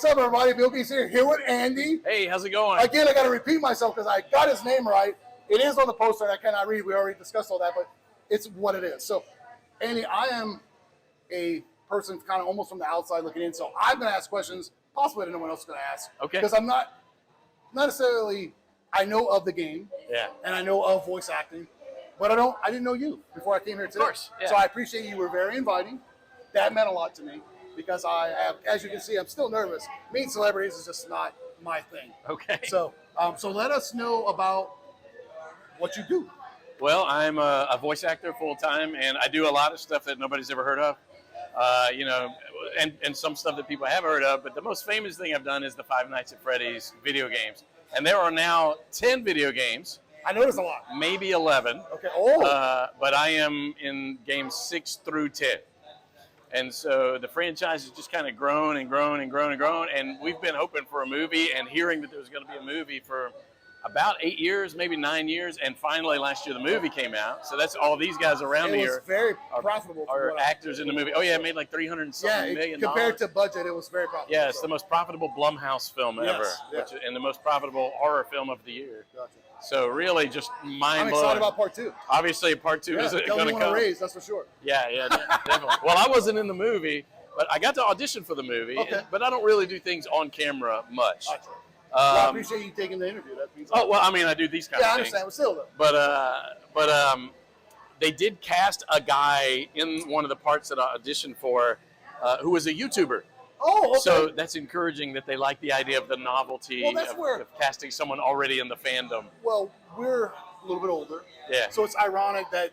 What's up, everybody? Billkeyz here with Andy. Hey, how's it going? Again, I got to repeat myself because I got his name right. It is on the poster, and I cannot read. We already discussed all that, but it's what it is. So, Andy, I am a person kind of almost from the outside looking in, so I'm going to ask questions possibly that no one else is going to ask. Okay. Because I'm not necessarily, I know of the game, Yeah. and I know of voice acting, but I didn't know you before I came here today. Of course, yeah. So I appreciate you were very inviting. That meant a lot to me because I have, as you can see, I'm still nervous. Meeting celebrities is just not my thing. Okay. So, so let us know about what you do. Well, I'm a voice actor full time, and I do a lot of stuff that nobody's ever heard of. You know, and some stuff that people have heard of. But the most famous thing I've done is the Five Nights at Freddy's video games, and there are now 10 video games. I know there's a lot. Maybe 11. Okay. Oh. But I am in games 6 through 10. And so the franchise has just kind of grown and grown and grown and grown. And we've been hoping for a movie and hearing that there was going to be a movie for about 8 years, maybe 9 years. And finally last year the movie came out. So that's all these guys around me are very profitable. Are actors in the movie. Oh yeah, it made like $300 million. Compared to budget, it was very profitable. Yeah, it's the most profitable Blumhouse film ever. Yeah. And the most profitable horror film of the year. Gotcha. So really just mind-blowing. I'm excited about part 2. Obviously part 2 is going to come. Raise, that's for sure. Yeah, definitely. Well, I wasn't in the movie, but I got to audition for the movie. Okay. But I don't really do things on camera much. Gotcha. Well, I appreciate you taking the interview. That means well, I mean, I do these kind of things. Yeah, I understand. But still, though. But they did cast a guy in one of the parts that I auditioned for who was a YouTuber. Oh, okay. So that's encouraging that they like the idea of the novelty of casting someone already in the fandom. Well, we're a little bit older. Yeah. So it's ironic that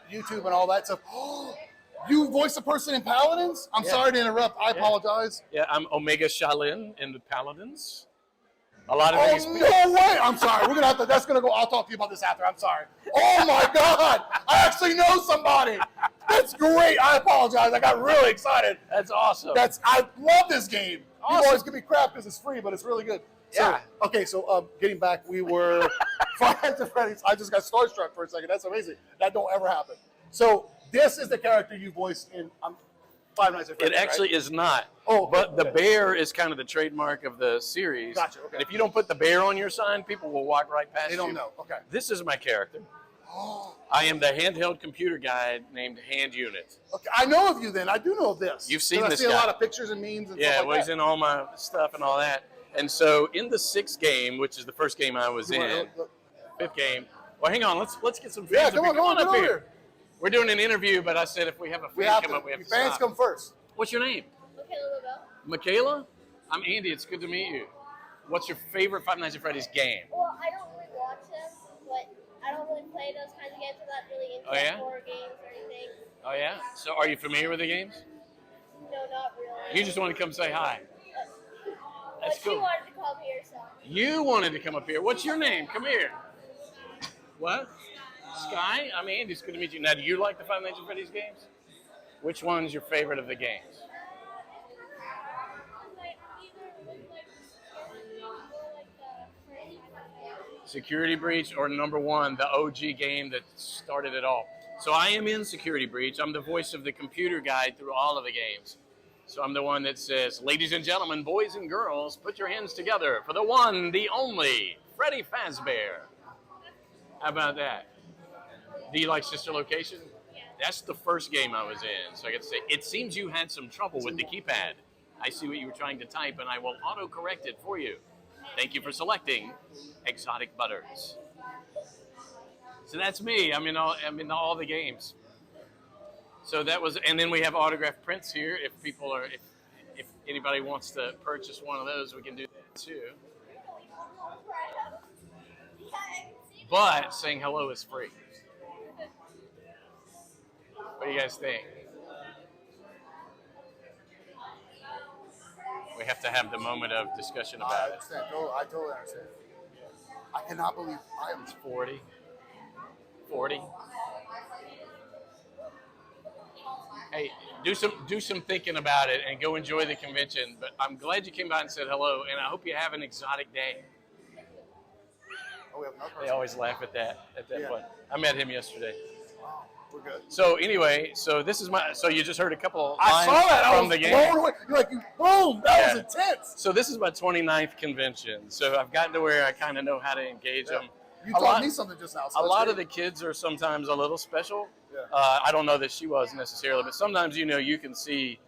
YouTube and all that stuff. Oh, you voice a person in Paladins? I'm sorry to interrupt. I apologize. Yeah, I'm Omega Shaolin in the Paladins. A lot of these. No way! I'm sorry. We're gonna have to. That's gonna go. I'll talk to you about this after. I'm sorry. Oh my God! I actually know somebody. That's great. I apologize. I got really excited. That's awesome. I love this game. Awesome. You always give me crap because it's free, but it's really good. Yeah. So, okay. So getting back, we were Five Nights at Freddy's. I just got starstruck for a second. That's amazing. That don't ever happen. So this is the character you voiced in Five Nights at Freddy's. It actually is not. Oh, okay, but the bear is kind of the trademark of the series. Gotcha. Okay. And if you don't put the bear on your sign, people will walk right past you. They don't know. Okay. This is my character. I am the handheld computer guy named Hand Unit. Okay, I know of you then. I do know of this. You've seen this I see guy. a lot of pictures and memes and stuff like that. Yeah, well, he's in all my stuff and all that. And so in the 6th game, which is the first game I was in, 5th game. Well, hang on. Let's get some fans. Yeah, come on up here. We're doing an interview, but I said if we have a fan come up, we have to fans stop. come first. What's your name? Michaela? I'm Andy. It's good to meet you. What's your favorite Five Nights at Freddy's game? Well, I don't really watch them, but I don't really play those kinds of games. I'm not really into horror games or anything. Oh, yeah? So are you familiar with the games? No, not really. You just want to come say hi. That's But cool. she wanted to come here, so. You wanted to come up here. What's your name? Come here. What? Sky? I'm Andy. It's good to meet you. Now, do you like the Five Nights at Freddy's games? Which one's your favorite of the games? Security Breach or number 1, the OG game that started it all. So I am in Security Breach. I'm the voice of the computer guide through all of the games. So I'm the one that says, ladies and gentlemen, boys and girls, put your hands together for the one, the only, Freddy Fazbear. How about that? Do you like Sister Location? That's the first game I was in. So I get to say, it seems you had some trouble with the keypad. I see what you were trying to type, and I will auto-correct it for you. Thank you for selecting Exotic Butters. So that's me. I'm in all the games. So that was, and then we have autographed prints here. If people are, if anybody wants to purchase one of those, we can do that too. But saying hello is free. What do you guys think? We have to have the moment of discussion about it. I totally understand. I cannot believe I am 40. 40. Hey, do some thinking about it and go enjoy the convention. But I'm glad you came by and said hello, and I hope you have an exotic day. Oh, we have another person. They always laugh at that point. I met him yesterday. We're good. So anyway, so this is my. So you just heard a couple I lines saw that. from I the was game. blown away. You're like, boom, that was intense. So this is my 29th convention. So I've gotten to where I kind of know how to engage them. You taught me something just now. So a lot of the kids are sometimes a little special. Yeah. I don't know that she was necessarily, but sometimes you can see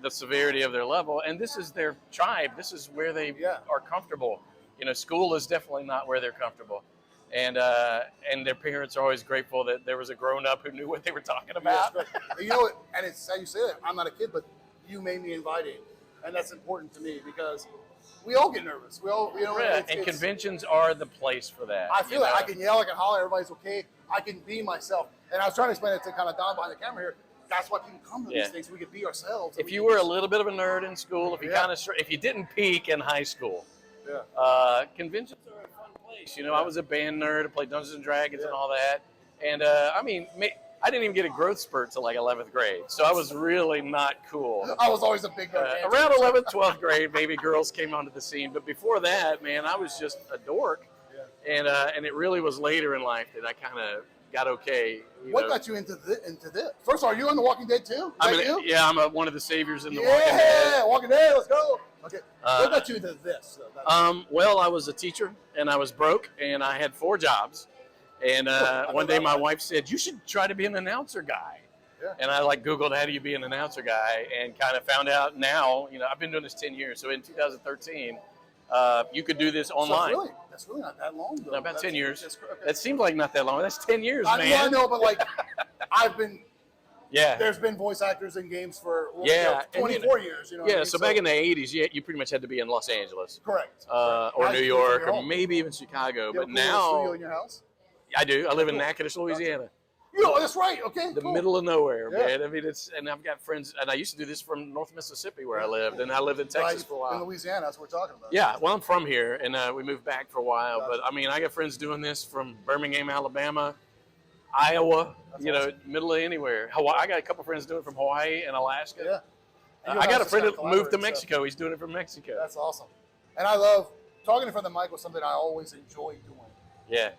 the severity of their level, and this is their tribe. This is where they are comfortable. School is definitely not where they're comfortable. And their parents are always grateful that there was a grown-up who knew what they were talking about. Yeah, and it's how you say that. I'm not a kid, but you made me invited, and that's important to me because we all get nervous. We all, and conventions are the place for that. I feel like I can yell, I can holler, everybody's okay. I can be myself. And I was trying to explain it to kind of Don behind the camera here. That's why people come to these things. We can be ourselves. If you were a little bit of a nerd in school, if you didn't peak in high school, conventions are a fun place. I was a band nerd. I played Dungeons and Dragons and all that. And I didn't even get a growth spurt till like 11th grade, so I was really not cool. I was always a big nerd. Around 11th, 12th grade, maybe girls came onto the scene, but before that, man, I was just a dork. And it really was later in life that I kind of got okay. What got you into this? First of all, are you on The Walking Dead too? I'm one of the saviors in The Walking Dead. Yeah, Walking Dead, let's go. Okay, what got you into this? Well, I was a teacher, and I was broke, and I had 4 jobs. And one day my wife said, you should try to be an announcer guy. Yeah. And I Googled how do you be an announcer guy and kind of found out now, I've been doing this 10 years. So in 2013, you could do this online. So that's really not that long, though. No, about 10 years. That seems like not that long. That's 10 years, man. I know, but I've been. Yeah. There's been voice actors in games for 24 years. So back in the 80s, you pretty much had to be in Los Angeles. Correct. Or New York, or maybe even Chicago. But now. Studio in your house? I do. I live in Natchitoches, Louisiana. That's right. Okay. The middle of nowhere, man. I mean, and I've got friends, and I used to do this from North Mississippi where I lived, and I lived in Texas for a while. In Louisiana, that's what we're talking about. Yeah, well, I'm from here, and we moved back for a while. But I mean, I got friends doing this from Birmingham, Alabama, Iowa, awesome. Middle of anywhere. Hawaii. I got a couple friends doing it from Hawaii and Alaska. Yeah. I got a friend that moved to Mexico. He's doing it from Mexico. That's awesome. And I love talking in front of the mic was something I always enjoyed doing. Yeah.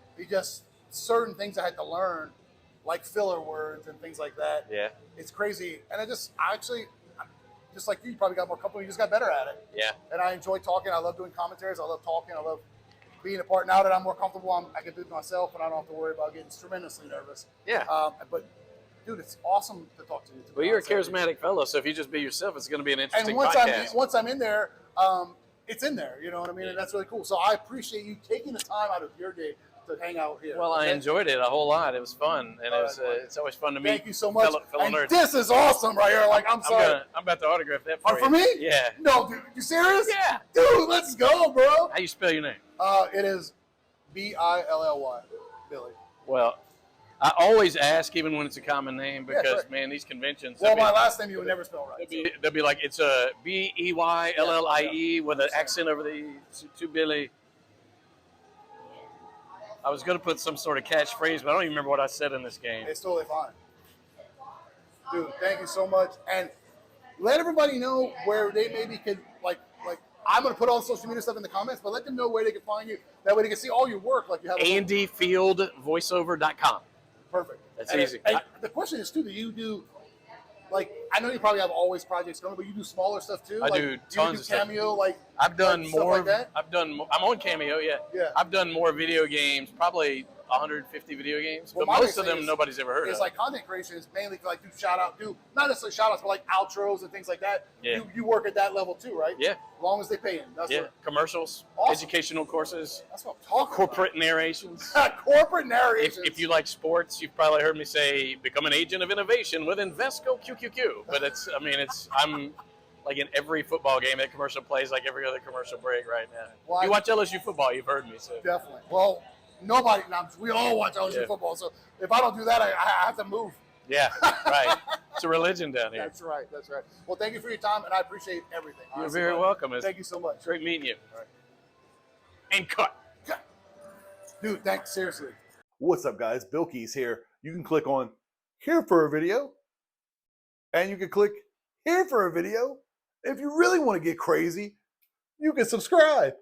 Certain things I had to learn, like filler words and things like that. Yeah. It's crazy. And I actually, just like you probably got more comfortable. You just got better at it. Yeah. And I enjoy talking. I love doing commentaries. I love talking. I love being a part. Now that I'm more comfortable, I can do it myself, and I don't have to worry about getting tremendously nervous. Yeah. But, dude, it's awesome to talk to you. Well, you're a charismatic fellow, so if you just be yourself, it's going to be an interesting podcast. Once I'm in there, it's in there. You know what I mean? And that's really cool. So I appreciate you taking the time out of your day to hang out here. Well, I enjoyed it a whole lot. It was fun, and it's always fun to meet. Thank you so much. Fellow nerds. This is awesome right here. I'm sorry. I'm about to autograph that for you. For me? Yeah. No, dude. You serious? Yeah. Dude, let's go, bro. How you spell your name? It is Billy. Billy. Well, I always ask, even when it's a common name, because man, these conventions. Well, my last name you would never spell right. They'll be like it's a Beylie with an accent over the to Billy. I was going to put some sort of catchphrase, but I don't even remember what I said in this game. It's totally fine. Dude, thank you so much. And let everybody know where they maybe could, I'm going to put all the social media stuff in the comments, but let them know where they can find you. That way they can see all your work like you have. AndyFieldVoiceover.com. Perfect. That's easy. And the question is, too, do you do, I know you probably have always projects going, but you do smaller stuff, too? I do tons of Cameo, stuff. I've done more. Like that? I'm on Cameo, yeah. I've done more video games, probably 150 video games, but most of them nobody's ever heard of. It's like content creation is mainly do not necessarily shout outs, but outros and things like that. Yeah. You work at that level too, right? Yeah. As long as they pay you. Commercials, educational courses. That's what I'm talking corporate narrations. Corporate narrations. If you like sports, you've probably heard me say, become an agent of innovation with Invesco QQQ. But I'm like in every football game, that commercial plays like every other commercial break right now. Well, you watch LSU football, you've heard me say. Definitely. Well, we all watch LSU football, so if I don't do that, I have to move. Yeah, right. It's a religion down here. That's right. Well, thank you for your time, and I appreciate everything. You're very welcome. Thank you so much. Great meeting you. All right. And cut. Dude, thanks, seriously. What's up, guys? Billkeyz here. You can click on here for a video, and you can click here for a video. If you really want to get crazy, you can subscribe.